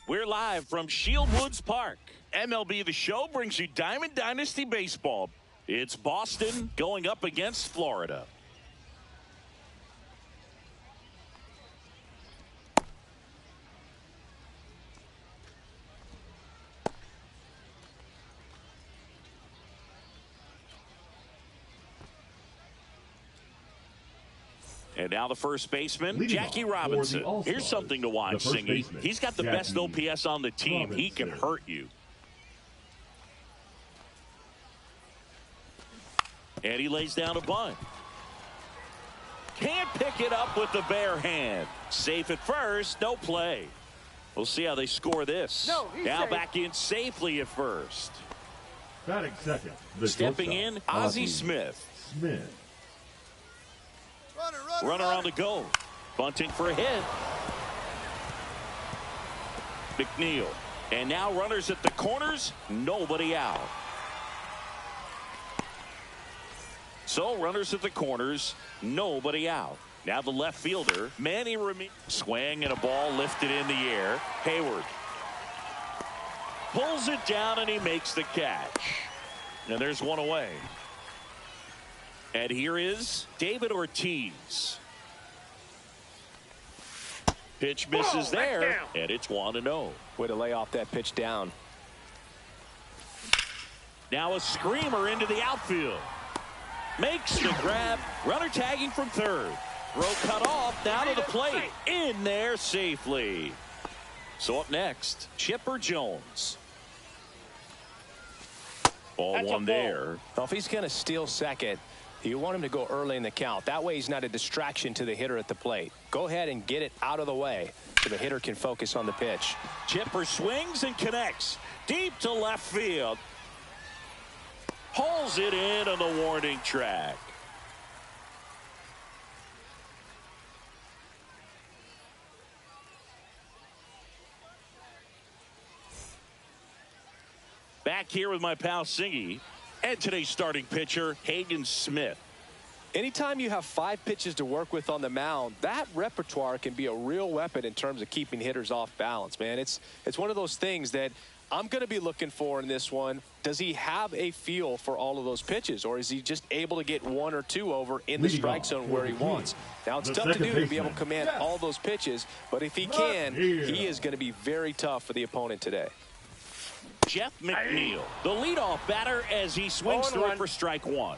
We're live from Shieldwoods Park. MLB The Show brings you Diamond Dynasty Baseball. It's Boston going up against Florida. And now the first baseman, Jackie Robinson. Here's something to watch, Singy. He's got the best OPS on the team. He can hurt you. And he lays down a bunt. Can't pick it up with the bare hand. Safe at first, no play. We'll see how they score this. Now safe. Back in safely at first. Batting second. Stepping in, Ozzie Smith. Runner on the go. Bunting for a hit. McNeil. And now runners at the corners. Nobody out. So runners at the corners. Nobody out. Now the left fielder, Manny Ramirez. Swing and a ball lifted in the air. Hayward pulls it down and he makes the catch. And there's one away. And here is David Ortiz. Pitch misses there, and it's 1-0. Way to lay off that pitch down. Now a screamer into the outfield. Makes the grab. Runner tagging from third. Throw cut off, down to the plate. In there safely. So up next, Chipper Jones. Ball one there. Well, if he's going to steal second, you want him to go early in the count. That way he's not a distraction to the hitter at the plate. Go ahead and get it out of the way so the hitter can focus on the pitch. Chipper swings and connects deep to left field. Pulls it in on the warning track. Back here with my pal Singy and today's starting pitcher, Hagen Smith. Anytime you have 5 pitches to work with on the mound, that repertoire can be a real weapon in terms of keeping hitters off balance, man. It's one of those things that I'm going to be looking for in this one. Does he have a feel for all of those pitches, or is he just able to get 1 or 2 over in the strike zone where he wants? Now, it's tough to do to be able to command all those pitches, but if he can, he is going to be very tough for the opponent today. Jeff McNeil, the leadoff batter, as he swings through it for strike 1.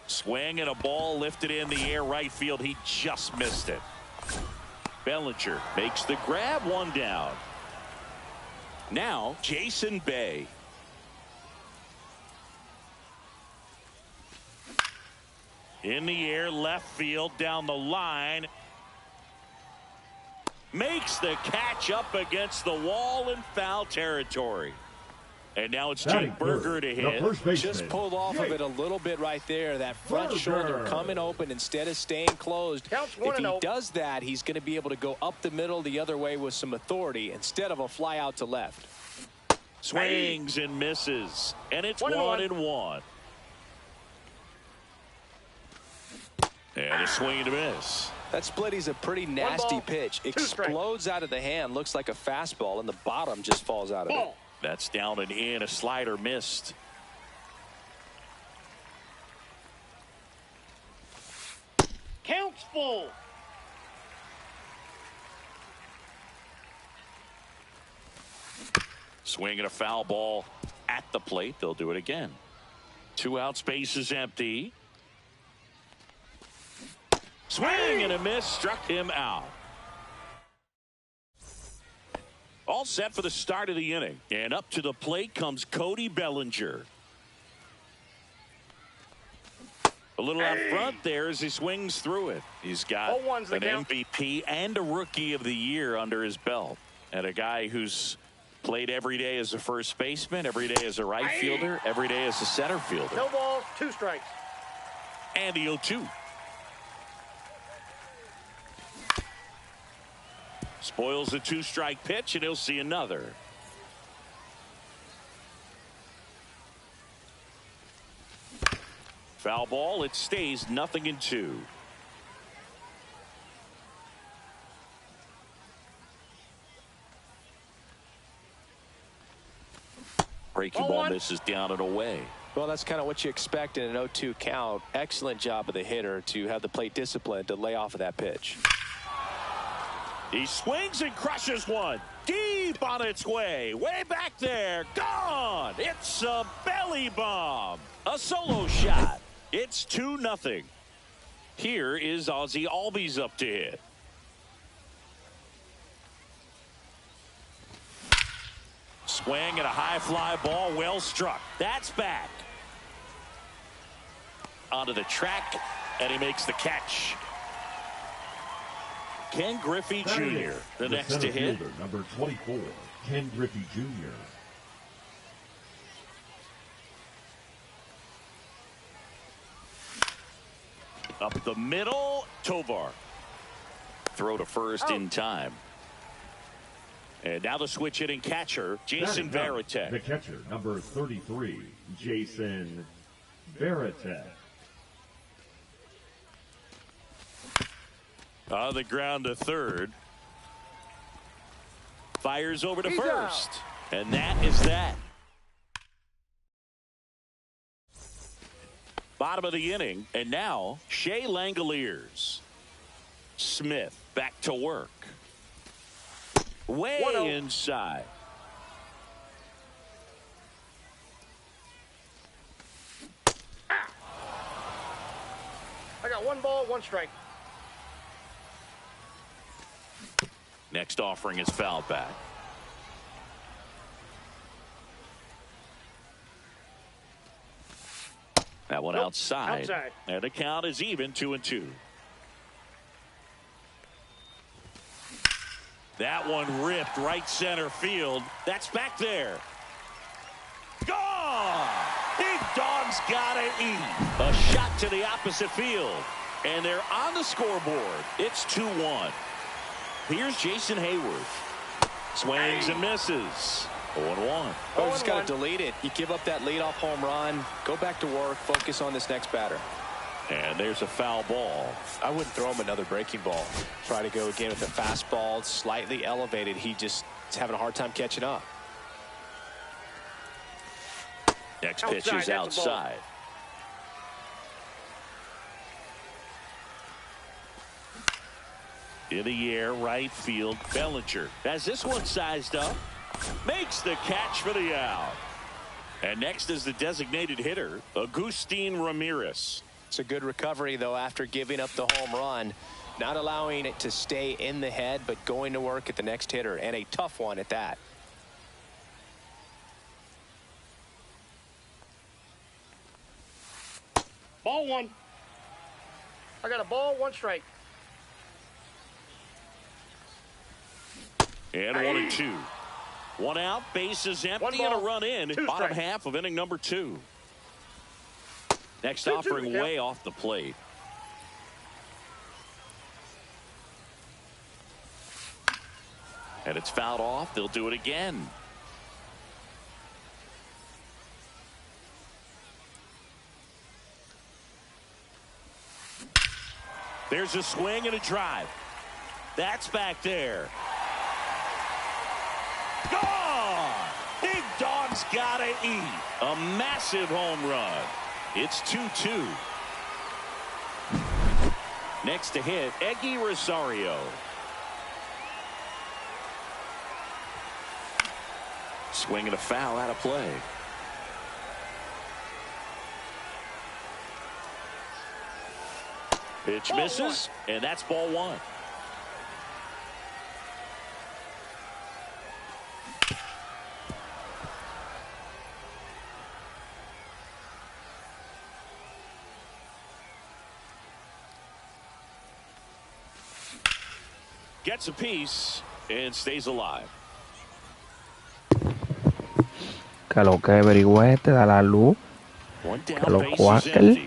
Swing and a ball lifted in the air right field. He just missed it. Bellinger makes the grab, 1 down. Now Jason Bay. In the air, left field, down the line. Makes the catch up against the wall in foul territory. And now it's Jake Burger to hit. Just pulled off of it a little bit right there. That front shoulder coming open instead of staying closed. If he does that, he's going to be able to go up the middle the other way with some authority instead of a fly out to left. Swings and misses. And it's 1-1. And a swing and a miss. That splitty's a pretty nasty pitch. Explodes out of the hand. Looks like a fastball, and the bottom just falls out of it. That's down and in. A slider missed. Counts full. Swing and a foul ball at the plate. They'll do it again. 2 outs, base is empty. Swing and a miss, struck him out. All set for the start of the inning. And up to the plate comes Cody Bellinger. A little out front there as he swings through it. He's got an MVP and a Rookie of the Year under his belt. And a guy who's played every day as a first baseman, every day as a right fielder, every day as a center fielder. No balls, 2 strikes. And the 0-2. Spoils the 2-strike pitch, and he'll see another. Foul ball. It stays 0-2. Breaking ball misses down and away. Well, that's kind of what you expect in an 0-2 count. Excellent job of the hitter to have the plate discipline to lay off of that pitch. He swings and crushes one. Deep on its way. Way back there. Gone. It's a belly bomb. A solo shot. It's 2-0. Here is Ozzie Albies up to hit. Swing and a high fly ball. Well struck. That's back. Onto the track. And he makes the catch. Ken Griffey Jr., the next to hit. Number 24, Ken Griffey Jr. Up the middle, Tovar. Throw to first in time. And now the switch hitting catcher, Jason Varitek. The catcher, number 33, Jason Varitek. On the ground to third. Fires over to first. And that is that. Bottom of the inning. And now Shea Langoliers. Smith back to work. Way inside. I got 1 ball, 1 strike. Next offering is fouled back. That one outside. And the count is even 2-2. That one ripped right center field. That's back there. Gone! Big Dog's gotta eat. A shot to the opposite field. And they're on the scoreboard. It's 2-1. Here's Jason Hayward. Swings and misses. 0-1. Oh, just got to delete it. You give up that leadoff home run. Go back to work. Focus on this next batter. And there's a foul ball. I wouldn't throw him another breaking ball. Try to go again with a fastball, slightly elevated. He just is having a hard time catching up. Next pitch is outside. In the air, right field, Bellinger. As this one sized up, makes the catch for the out. And next is the designated hitter, Agustin Ramirez. It's a good recovery, though, after giving up the home run. Not allowing it to stay in the head, but going to work at the next hitter, and a tough one at that. Ball 1. I got a ball, 1 strike. And 1-2. 1 out, bases empty, and a run in. Bottom half of inning number 2. Next offering way off the plate. And it's fouled off. They'll do it again. There's a swing and a drive. That's back there. Gone! Big Dog's gotta eat. A massive home run. It's 2-2. Next to hit, Eggy Rosario. Swing and a foul out of play. Pitch misses, and that's ball 1. Gets a piece and stays alive. Que lo que averigüete da la luz. Que lo cuáquel.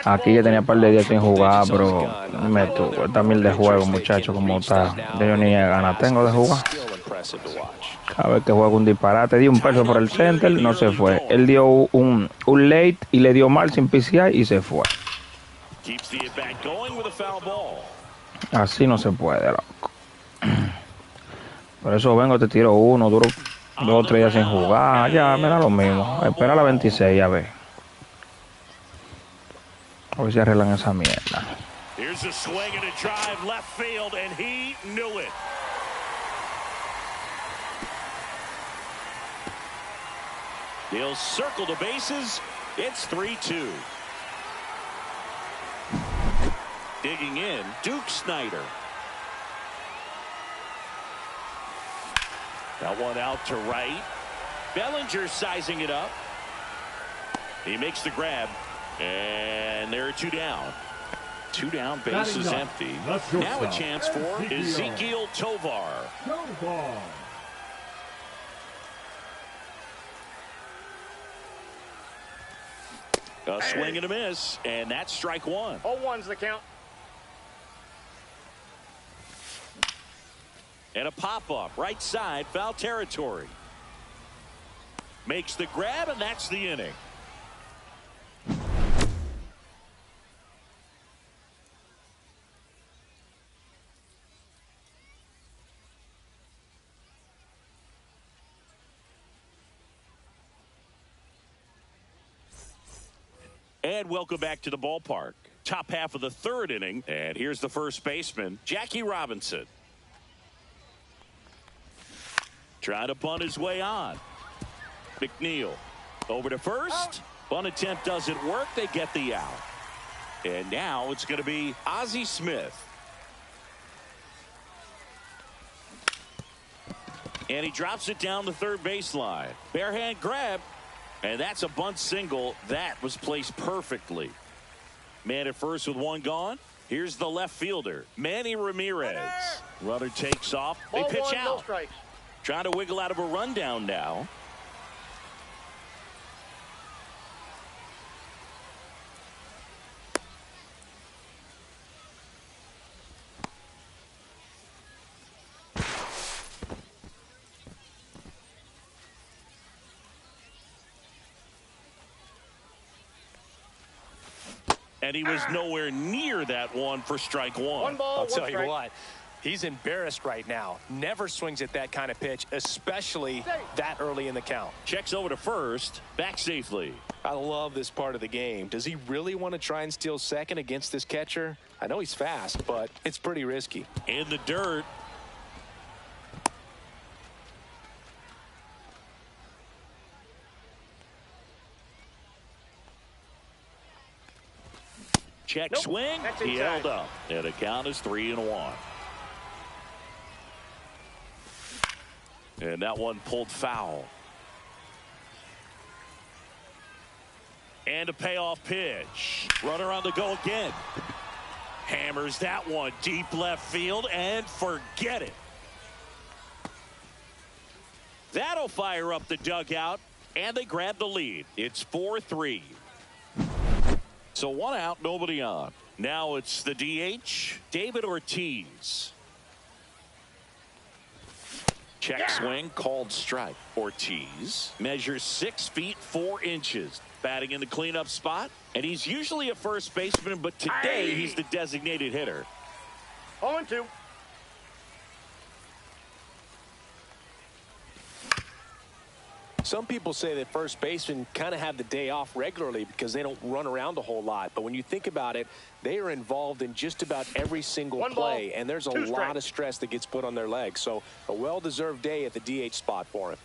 Aquí ya tenía un par de días sin jugar, pero me tuvo también de juego, muchacho, como está. Yo ni ganas tengo de jugar. Cada vez que juego un disparate, dio un peso por el center, no se fue. Él dio un late y le dio mal sin PCI y se fue. Así no se puede, loco. Por eso vengo, te tiro uno, duro 2 o 3 días sin jugar, ya me da lo mismo. Espera la 26, ya ve. A ver si arreglan esa mierda. Here's a swing and a drive left field, and he knew it. He'll circle the bases. It's 3-2. Digging in, Duke Snyder. That one out to right. Bellinger sizing it up. He makes the grab. And there are 2 down. 2 down, bases empty. Now a chance for Ezekiel Tovar. A swing and a miss, and that's strike 1. 0-1's the count. And a pop-up, right side, foul territory. Makes the grab, and that's the inning. And welcome back to the ballpark. Top half of the 3rd inning. And here's the first baseman, Jackie Robinson. Trying to bunt his way on. McNeil over to first. Bunt attempt doesn't work. They get the out. And now it's going to be Ozzie Smith. And he drops it down the 3rd baseline. Bare hand grab. And that's a bunt single. That was placed perfectly. Man at first with 1 gone. Here's the left fielder, Manny Ramirez. Runner takes off. They pitch out. Trying to wiggle out of a rundown now. And he was nowhere near that one for strike 1. 1 ball, I'll 1 tell strike. you what, he's embarrassed right now. Never swings at that kind of pitch, especially that early in the count. Checks over to first, back safely. I love this part of the game. Does he really want to try and steal second against this catcher? I know he's fast, but it's pretty risky. In the dirt. Check swing. He held up. And the count is 3-1. And that one pulled foul. And a payoff pitch. Runner on the go again. Hammers that one deep left field and forget it. That'll fire up the dugout. And they grab the lead. It's 4-3. So 1 out, nobody on. Now it's the DH, David Ortiz. Check swing, called strike. Ortiz measures 6 feet 4 inches. Batting in the cleanup spot. And he's usually a first baseman, but today he's the designated hitter. 0-2. Some people say that first basemen kind of have the day off regularly because they don't run around a whole lot. But when you think about it, they are involved in just about every single play. And there's a lot of stress that gets put on their legs. So a well-deserved day at the DH spot for him.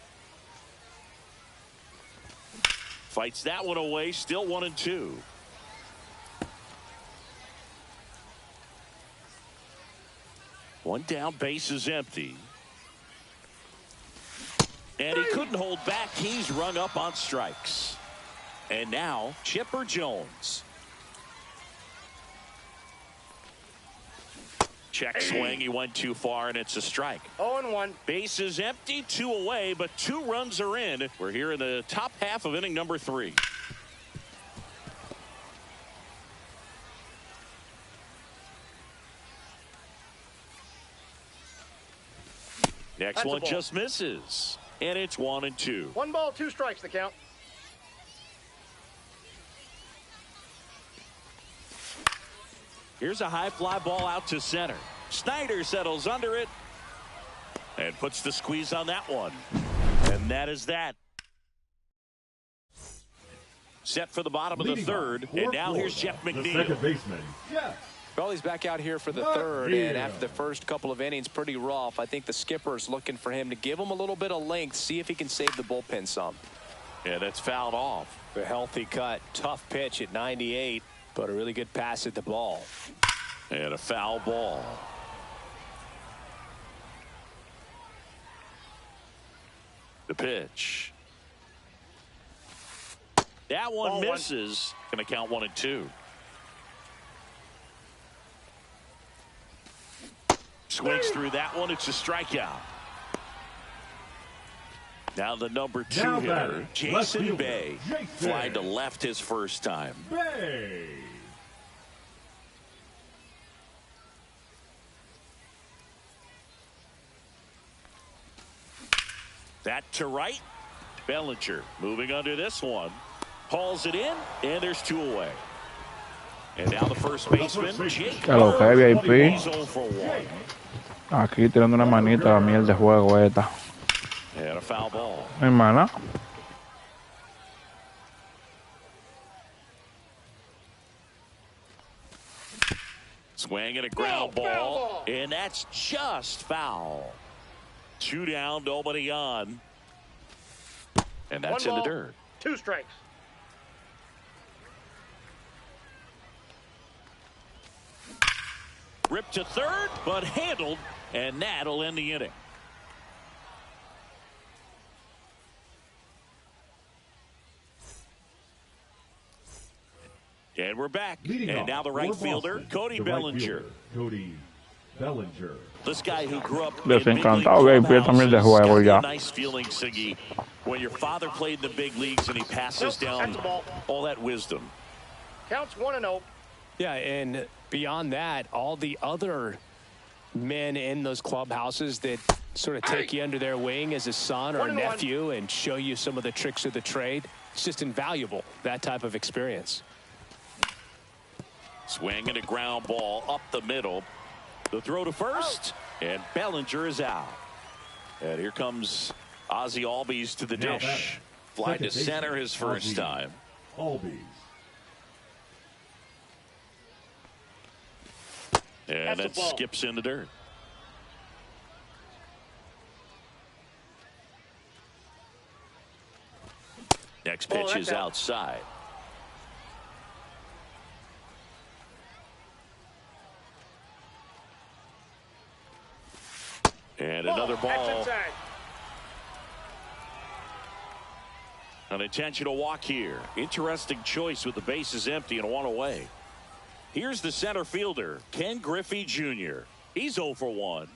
Fights that one away. Still 1-2. One down, base is empty. And he couldn't hold back. He's rung up on strikes. And now Chipper Jones. Check swing. He went too far, and it's a strike. 0-1. Base is empty, 2 away, but 2 runs are in. We're here in the top half of inning number 3. Next one just misses. And it's 1-2. 1 ball, 2 strikes the count. Here's a high fly ball out to center. Snyder settles under it and puts the squeeze on that one. And And that is that. Set for the bottom of the third. And now here's Jeff McNeil. The second baseman, Jeff. Well, he's back out here for the third, and after the first couple of innings, pretty rough. I think the skipper's looking for him to give him a little bit of length, see if he can save the bullpen some. Yeah, that's fouled off. A healthy cut. Tough pitch at 98, but a really good pass at the ball. And a foul ball. The pitch. That one misses. Going to count 1 and 2. Swings through that one. It's a strikeout. Now the number 2 hitter, Jason Bay. Fly to left his first time. Bay. That to right. Bellinger moving under this one. Hauls it in, and there's 2 away. And now the first baseman, Jake. Hello, VIP. He's 0 for 1. Aquí tirando una manita a la miel de juego esta. And a foul ball. Hermana. Swing and a ground ball. And that's just foul. 2 down, nobody on. And that's in the dirt. 2 strikes. Ripped to third, but handled, and that'll end the inning. And we're back. And now the right fielder, Cody Bellinger. Cody Bellinger. This guy who grew up Desencantado, VIP también de juego ya. Nice feeling, Siggy, when your father played in the big leagues and he passes down all that wisdom. Counts 1 and 0. Yeah, and beyond that, all the other men in those clubhouses that sort of take you under their wing as a son or a nephew and show you some of the tricks of the trade. It's just invaluable, that type of experience. Swing and a ground ball up the middle. The throw to first, and Bellinger is out. And here comes Ozzie Albies to the dish. Fly to center his first time. Albies. And that skips in the dirt. Next pitch is outside. And another ball. An intentional walk here. Interesting choice with the bases empty and 1 away. Here's the center fielder, Ken Griffey Jr. He's 0 for 1.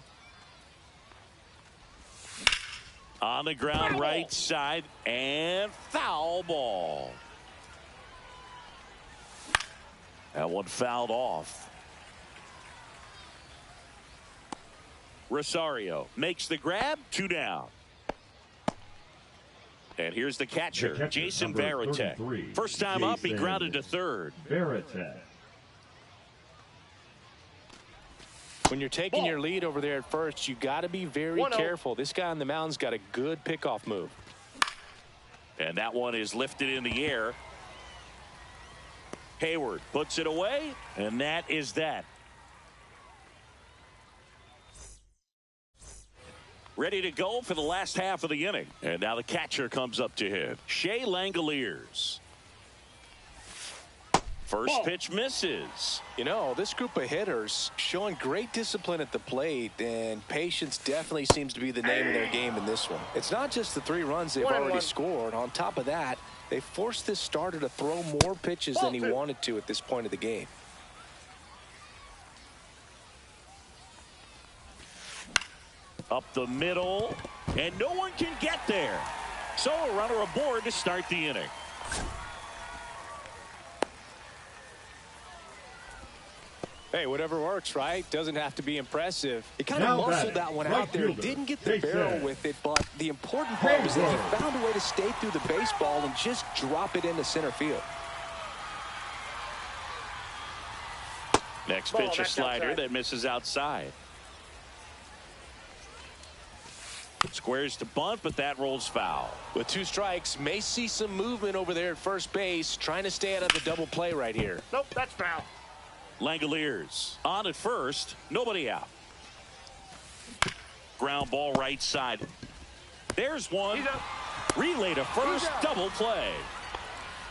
On the ground right side, and foul ball. That one fouled off. Rosario makes the grab, 2 down. And here's the catcher, Jason Varitek. First time up, he grounded to third. Varitek. When you're taking your lead over there at first, you got to be very careful. This guy on the mound's got a good pickoff move. And that one is lifted in the air. Hayward puts it away, and that is that. Ready to go for the last half of the inning. And now the catcher comes up to hit. Shea Langoliers. First pitch misses. You know, this group of hitters showing great discipline at the plate, and patience definitely seems to be the name of their game in this one. It's not just the 3 runs they've already scored. On top of that, they forced this starter to throw more pitches than he wanted to at this point of the game. Up the middle, and no one can get there. So a runner aboard to start the inning. Hey, whatever works, right? Doesn't have to be impressive. He kind of muscled that one out there. Didn't get the barrel with it, but the important part was that he found a way to stay through the baseball and just drop it into center field. Next pitch, a slider that misses outside. Squares to bunt, but that rolls foul. With 2 strikes, may see some movement over there at first base, trying to stay out of the double play right here. Nope, that's foul. Langoliers on at first, nobody out. Ground ball right side. There's one. Relay to first, double play.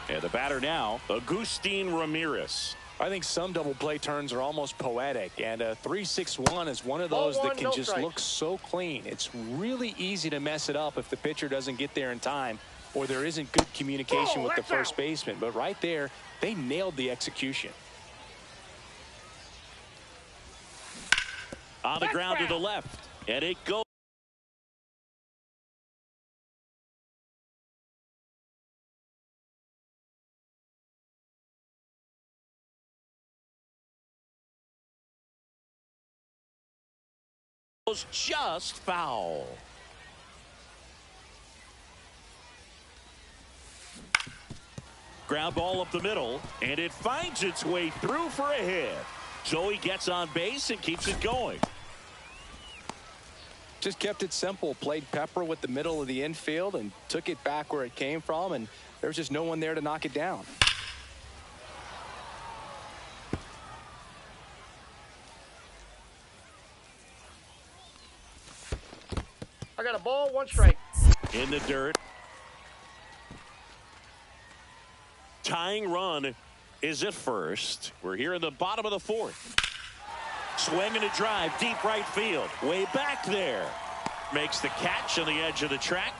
And the batter now, Agustin Ramirez. I think some double play turns are almost poetic, and a 3-6-1 is one of those that can just look so clean. It's really easy to mess it up if the pitcher doesn't get there in time or there isn't good communication with the first baseman. But right there, they nailed the execution. On the ground to the left, and it goes. Just foul. Ground ball up the middle, and it finds its way through for a hit. So he gets on base and keeps it going. Just kept it simple, played pepper with the middle of the infield and took it back where it came from, and there's just no one there to knock it down. I got a ball, 1 strike. In the dirt. Tying run is at first. We're here in the bottom of the 4th. Swing and a drive, deep right field. Way back there. Makes the catch on the edge of the track.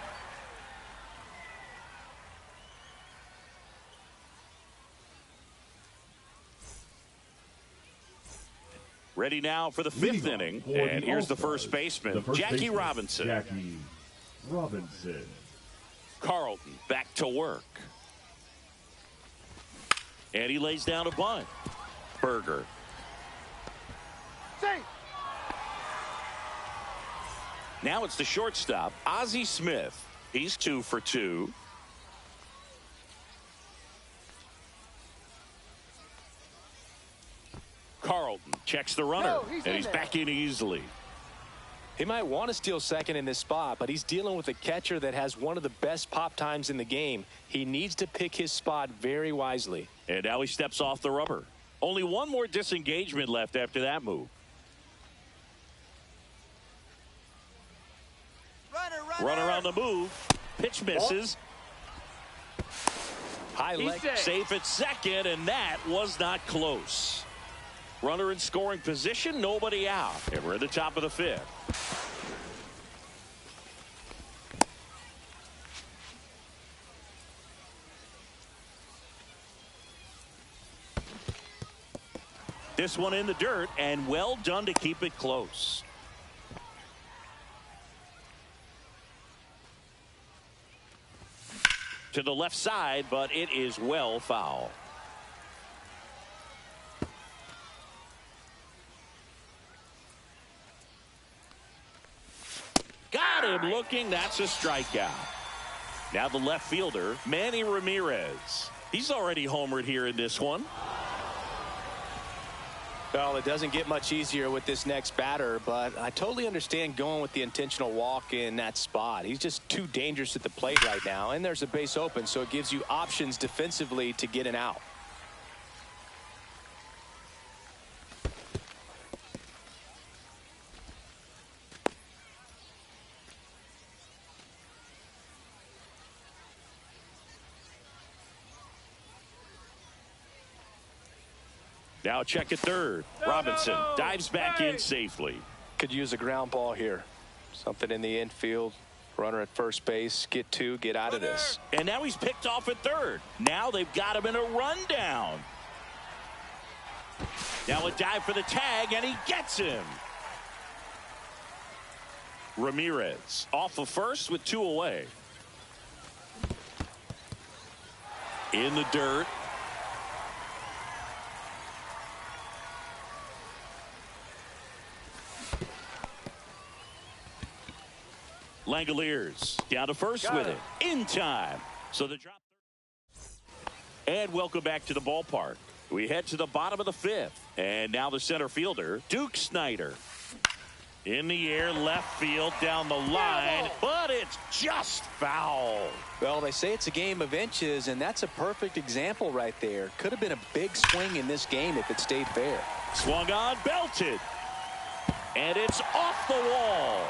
Ready now for the 5th inning. And here's the first baseman, Jackie Robinson. Jackie Robinson. Carlton back to work. And he lays down a bunt. Berger. Safe. Now it's the shortstop, Ozzie Smith. He's 2 for 2. Carlton checks the runner, and he's back in easily. He might want to steal second in this spot, but he's dealing with a catcher that has one of the best pop times in the game. He needs to pick his spot very wisely. And now he steps off the rubber. Only one more disengagement left after that move. Runner on the move. Pitch misses. High leg. Safe at second, and that was not close. Runner in scoring position, nobody out. And we're at the top of the 5th. This one in the dirt, and well done to keep it close. To the left side, but it is well foul. Got him looking. That's a strikeout. Now the left fielder, Manny Ramirez. He's already homered here in this one. Well, it doesn't get much easier with this next batter, but I totally understand going with the intentional walk in that spot. He's just too dangerous at the plate right now, and there's a base open, so it gives you options defensively to get an out. Now check at third. Robinson dives back in safely. Could use a ground ball here. Something in the infield. Runner at first base. Get 2. Get out of this. And now he's picked off at third. Now they've got him in a rundown. Now a dive for the tag, and he gets him. Ramirez off of first with 2 away. In the dirt. Langoliers down to first with it in time. So the drop. And welcome back to the ballpark. We head to the bottom of the 5th. And now the center fielder, Duke Snyder. In the air, left field, down the line, but it's just foul. Well, they say it's a game of inches, and that's a perfect example right there. Could have been a big swing in this game if it stayed fair. Swung on, belted, and it's off the wall.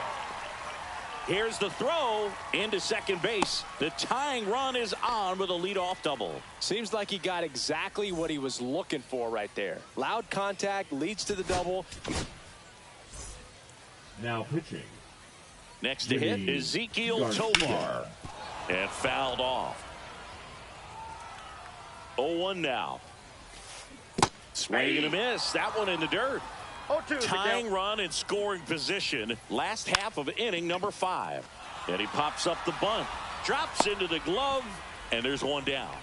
Here's the throw into second base. The tying run is on with a leadoff double. Seems like he got exactly what he was looking for right there. Loud contact leads to the double. Now pitching. Next to hit, Ezekiel Tovar. And fouled off. 0-1 now. Swing and a miss. That one in the dirt. 0-2. Tying run in scoring position. Last half of inning number 5. And he pops up the bunt. Drops into the glove. And there's one down.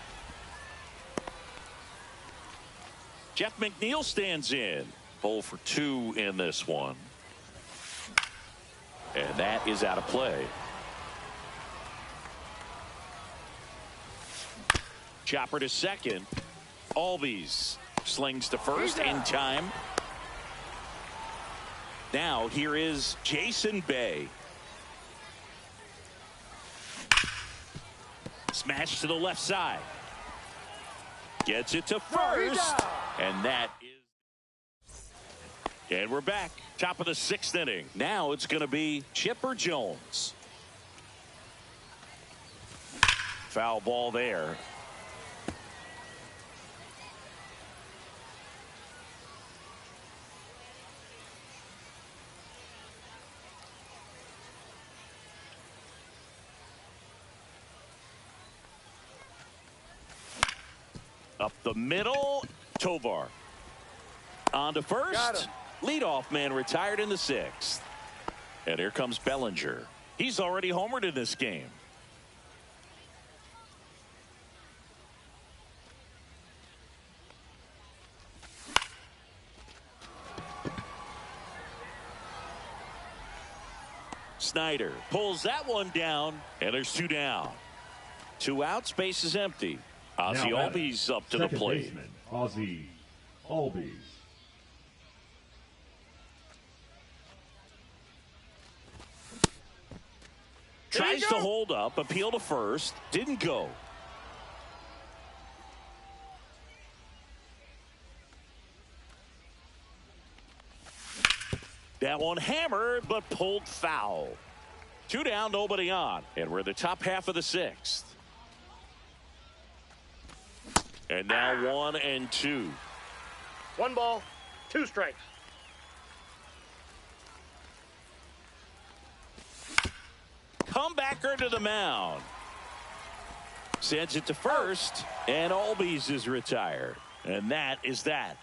Jeff McNeil stands in. 0 for 2 in this one. And that is out of play. Chopper to second. Albies slings to first in time. Now here is Jason Bay. Smash to the left side. Gets it to first. And that is. And we're back. Top of the 6th inning. Now it's going to be Chipper Jones. Foul ball there. Up the middle, Tovar. On to first. Leadoff man retired in the 6th. And here comes Bellinger. He's already homered in this game. Snyder pulls that one down, and there's 2 down. 2 outs, base is empty. Ozzie Albies up to the plate. Baseman, Ozzie Albies. Tries to hold up, appeal to first, didn't go. That one hammered, but pulled foul. 2 down, nobody on. And we're in the top half of the 6th. And now 1 and 2. 1 ball, 2 strikes. Comebacker to the mound. Sends it to first, and Albies is retired. And that is that.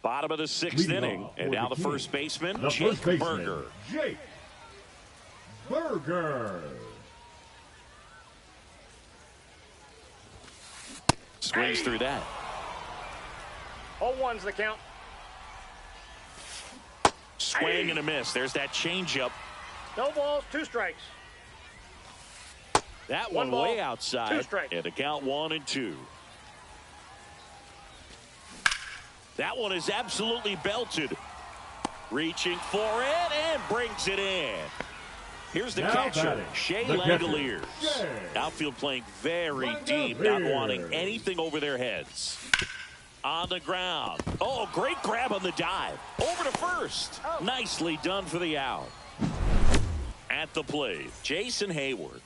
Bottom of the 6th inning, and now the first baseman, Jake Burger. Jake Burger. Swings through that. 0-1's the count. Swing and a miss. There's that changeup. No balls, 2 strikes. That one ball, way outside. 2 strikes. And the count 1 and 2. That one is absolutely belted. Reaching for it and brings it in. Here's the catcher, Shea Langoliers. Outfield playing very deep, not wanting anything over their heads. On the ground. Oh, great grab on the dive. Over to first. Nicely done for the out. At the plate, Jason Hayward.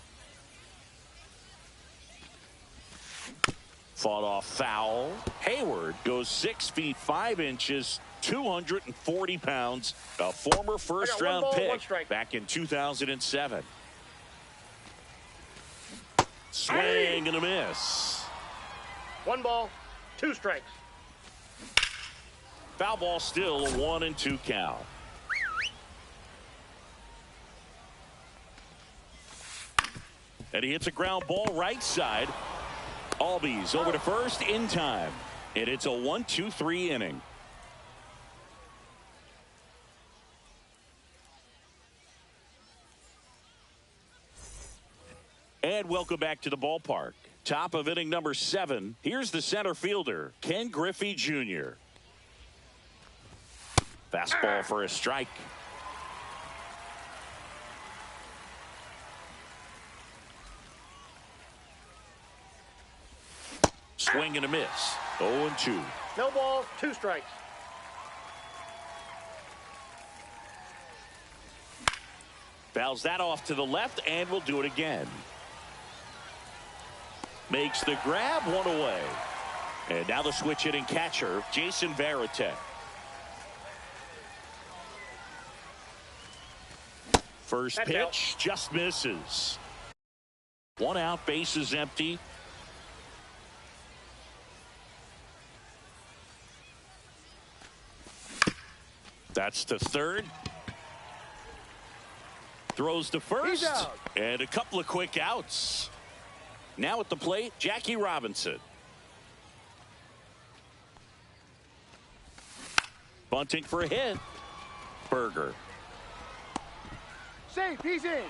Fought off foul. Hayward goes 6 feet 5 inches, 240 pounds, a former first-round pick back in 2007. Swing and a miss. 1 ball, 2 strikes. Foul ball, still a 1 and 2 count. And he hits a ground ball right side. Albies over to first in time. And it's a 1-2-3 inning. And welcome back to the ballpark. Top of inning number 7. Here's the center fielder, Ken Griffey Jr. Fastball for a strike. Swing and a miss. 0-2. No balls, 2 strikes. Fouls that off to the left, and will do it again. Makes the grab, 1 away. And now the switch hitting catcher, Jason Varitek. First pitch just misses. 1 out, bases empty. That's to third. Throws to first. And a couple of quick outs. Now at the plate, Jackie Robinson. Bunting for a hit. Berger. Safe, he's in.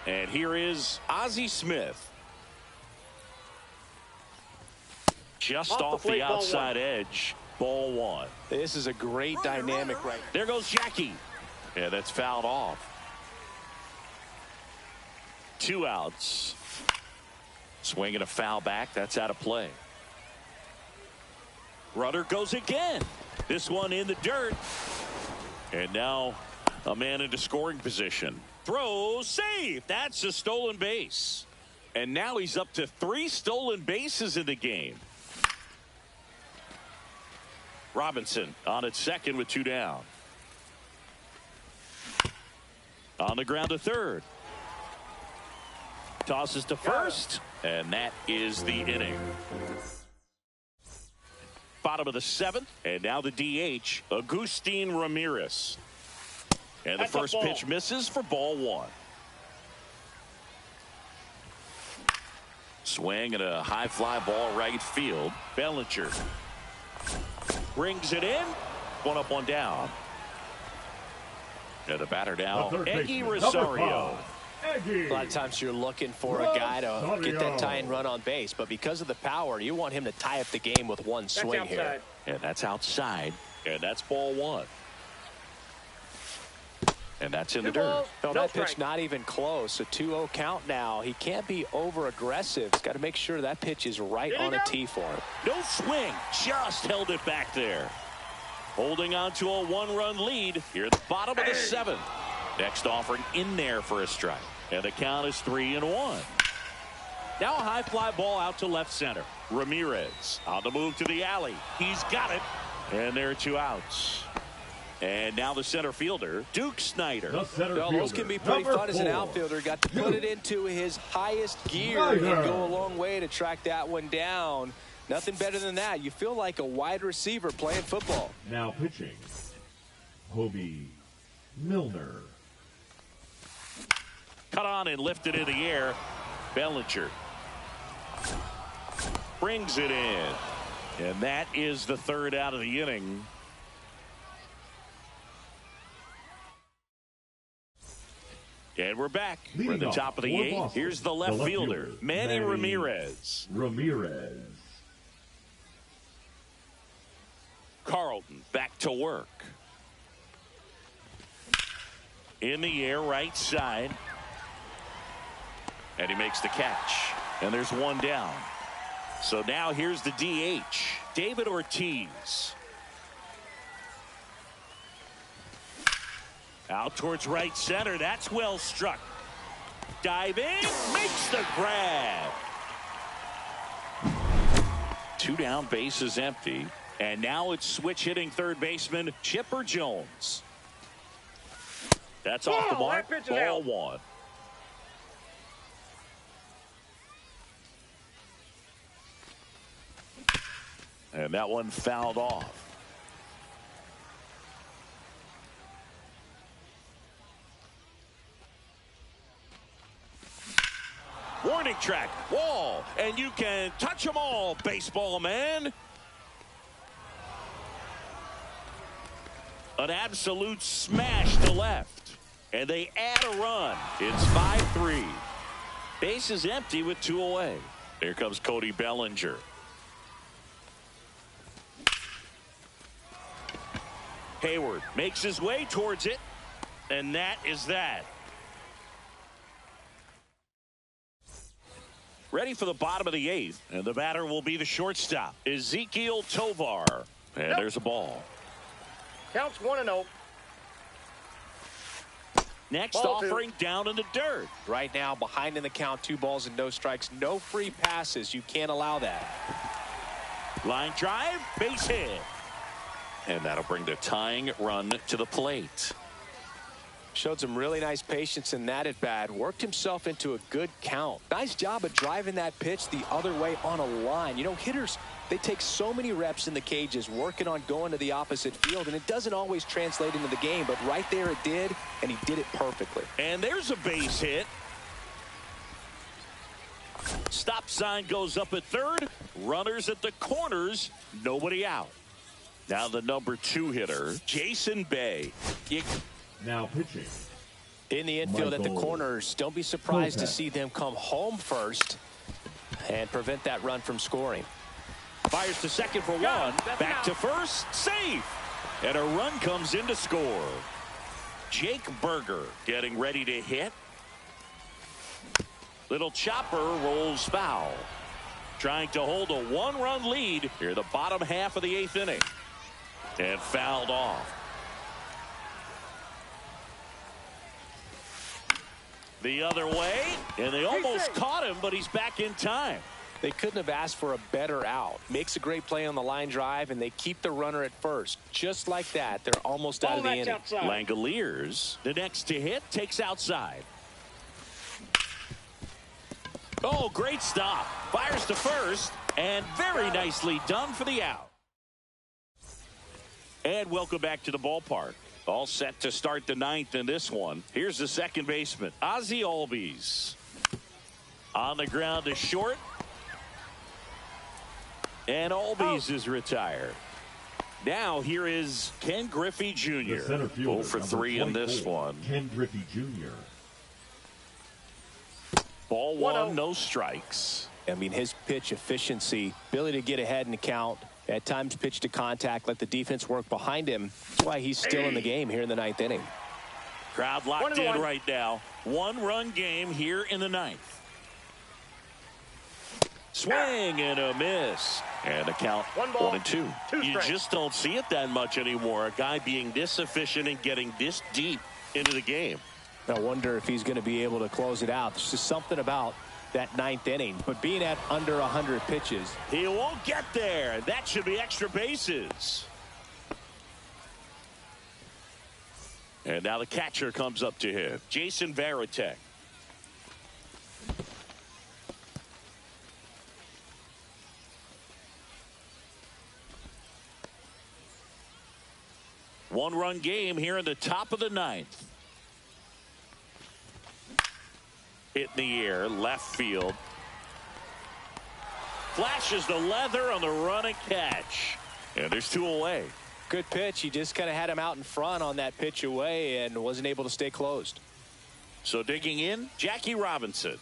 And here is Ozzie Smith. Just off the outside edge. Ball 1. This is a great dynamic right. There goes Jackie. Yeah, that's fouled off. 2 outs. Swinging a foul back. That's out of play. Runner goes again. This one in the dirt. And now a man into scoring position. Throw, save. That's a stolen base. And now he's up to 3 stolen bases in the game. Robinson on at second with 2 down. On the ground to third. Tosses to first. And that is the inning. Bottom of the 7th. And now the DH, Agustin Ramirez. And the first pitch misses for ball 1. Swing and a high fly ball right field. Bellinger brings it in. 1 up, 1 down. And the batter now, Eggy Rosario. A lot of times you're looking for a guy to get that tying run on base, but because of the power, you want him to tie up the game with 1 swing here. And that's outside. And that's ball 1. And that's in the dirt. No, that pitch not even close. A 2-0 count now. He can't be over aggressive. He's got to make sure that pitch is right on a tee for him. No swing. Just held it back there. Holding on to a 1-run lead here at the bottom of the 7th. Next offering in there for a strike. And the count is 3-1. Now a high fly ball out to left center. Ramirez on the move to the alley. He's got it. And there are 2 outs. And now the center fielder, Duke Snyder. Those can be pretty fun as an outfielder. Got to put it into his highest gear and go a long way to track that one down. Nothing better than that. You feel like a wide receiver playing football. Now pitching, Hobie Milner. Cut on and lifted in the air. Bellinger brings it in. And that is the 3rd out of the inning. And we're back. We're at the top of the 8th. Here's the left fielder, Manny Ramirez. Carlton back to work. In the air, right side. And he makes the catch. And there's 1 down. So now here's the DH, David Ortiz. Out towards right center. That's well struck. Diving, makes the grab. 2 down, bases empty. And now it's switch hitting third baseman Chipper Jones. That's off the mark. Ball 1. And that one fouled off. Warning track, wall, and you can touch them all, baseball man. An absolute smash to left. And they add a run. It's 5-3. Base is empty with 2 away. Here comes Cody Bellinger. Hayward makes his way towards it, and that is that. Ready for the bottom of the 8th, and the batter will be the shortstop, Ezekiel Tovar. And there's a ball. Counts 1-0. Next offering down in the dirt. Right now, behind in the count, 2 balls and no strikes. No free passes. You can't allow that. Line drive, base hit. And that'll bring the tying run to the plate. Showed some really nice patience in that at bat. Worked himself into a good count. Nice job of driving that pitch the other way on a line. You know, hitters, they take so many reps in the cages working on going to the opposite field, and it doesn't always translate into the game, but right there it did, and he did it perfectly. And there's a base hit. Stop sign goes up at third. Runners at the corners. Nobody out. Now the number 2 hitter, Jason Bay. Now pitching. In the infield at the corners, don't be surprised to see them come home first and prevent that run from scoring. Fires to second for 1. Back to first. Safe. And a run comes in to score. Jake Berger getting ready to hit. Little chopper rolls foul. Trying to hold a 1-run lead here the bottom half of the 8th inning. And fouled off. The other way, and they almost caught him, but he's back in time. They couldn't have asked for a better out. Makes a great play on the line drive, and they keep the runner at first. Just like that, they're almost out of the inning. Langoliers, the next to hit, takes outside. Oh, great stop. Fires to first, and very nicely done for the out. And welcome back to the ballpark. All set to start the 9th in this one. Here's the second baseman, Ozzie Albies. On the ground to short. And Albies is retired. Now here is Ken Griffey Jr. 0 for 3 in this one. Ken Griffey Jr. Ball 1, no strikes. I mean, his pitch efficiency, ability to get ahead in the count, at times pitch to contact, let the defense work behind him. That's why he's still in the game here in the 9th inning. Crowd locked in right now. 1-run game here in the 9th. Swing and a miss. And the count 1-2. You just don't see it that much anymore. A guy being this efficient and getting this deep into the game. I wonder if he's going to be able to close it out. There's just something about that 9th inning, but being at under 100 pitches. He won't get there. That should be extra bases. And now the catcher comes up to him, Jason Varitek. One-run game here in the top of the 9th. Hit in the air, left field. Flashes the leather on the run and catch. And there's 2 away. Good pitch. He just kind of had him out in front on that pitch away and wasn't able to stay closed. So digging in, Jackie Robinson.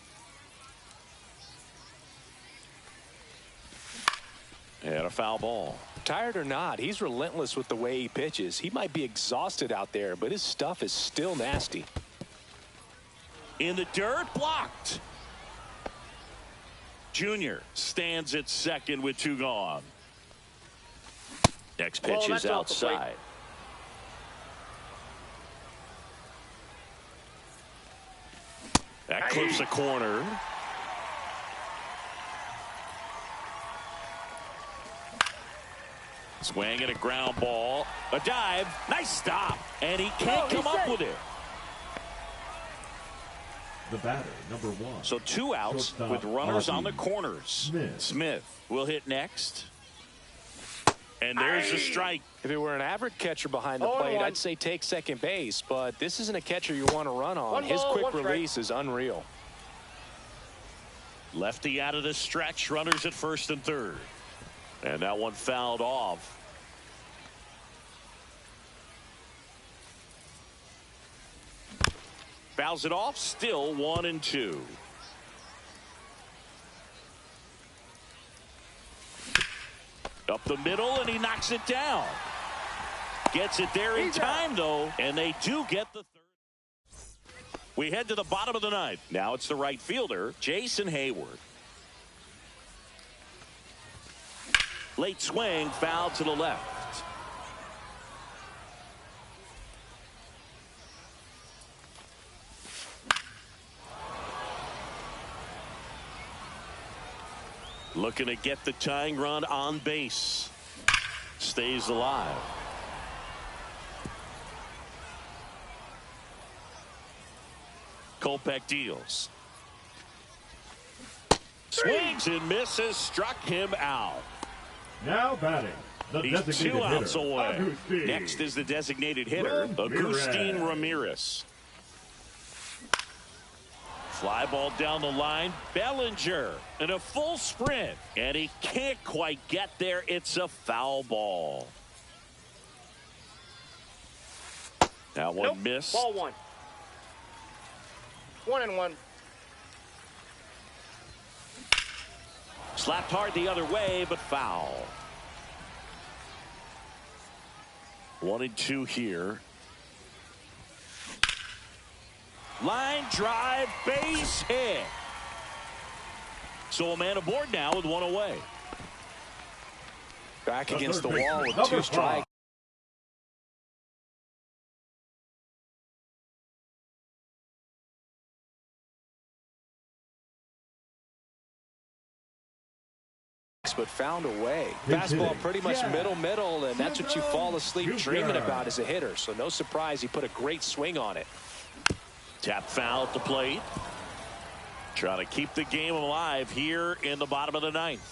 And a foul ball. Tired or not, he's relentless with the way he pitches. He might be exhausted out there, but his stuff is still nasty. In the dirt, blocked. Junior stands at second with 2 gone. Next pitch is outside. That clips the corner. Swing and a ground ball. A dive. Nice stop. And he can't come up with it. The batter, number 1. So 2 outs with runners on the corners. Smith will hit next. And there's a strike. If it were an average catcher behind the plate, I'd say take second base, but this isn't a catcher you want to run on. His quick release is unreal. Lefty out of the stretch, runners at first and third. And that one fouled off. Fouls it off, still 1-2. Up the middle, and he knocks it down. Gets it there in time, though, and they do get the third. We head to the bottom of the ninth. Now it's the right fielder, Jason Hayward. Late swing, foul to the left. Looking to get the tying run on base. Stays alive. Kopech deals. Swings and misses, struck him out. Now batting. He's 2 outs away. Next is the designated hitter, Agustin Ramirez. Fly ball down the line. Bellinger in a full sprint, and he can't quite get there. It's a foul ball. That one missed. Ball 1. 1-1. Slapped hard the other way, but foul. 1-2 here. Line drive, base hit. So a man aboard now with 1 away. Back against the wall with 2 strikes. But found a way. Fastball pretty much middle, and that's what you fall asleep dreaming about as a hitter. So no surprise he put a great swing on it. Tap foul at the plate. Trying to keep the game alive here in the bottom of the ninth.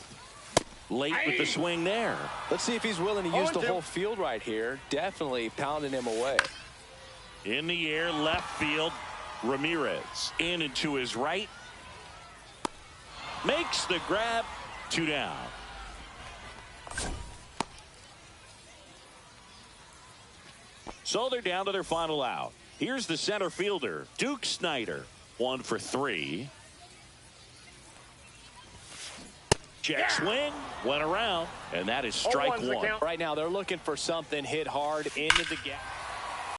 Late with the swing there. Let's see if he's willing to use the whole field right here. Definitely pounding him away. In the air, left field. Ramirez in and to his right. Makes the grab. 2 down. So they're down to their final out. Here's the center fielder, Duke Snider. 1 for 3. Check swing, went around, and that is strike 1. Right now they're looking for something hit hard into the gap.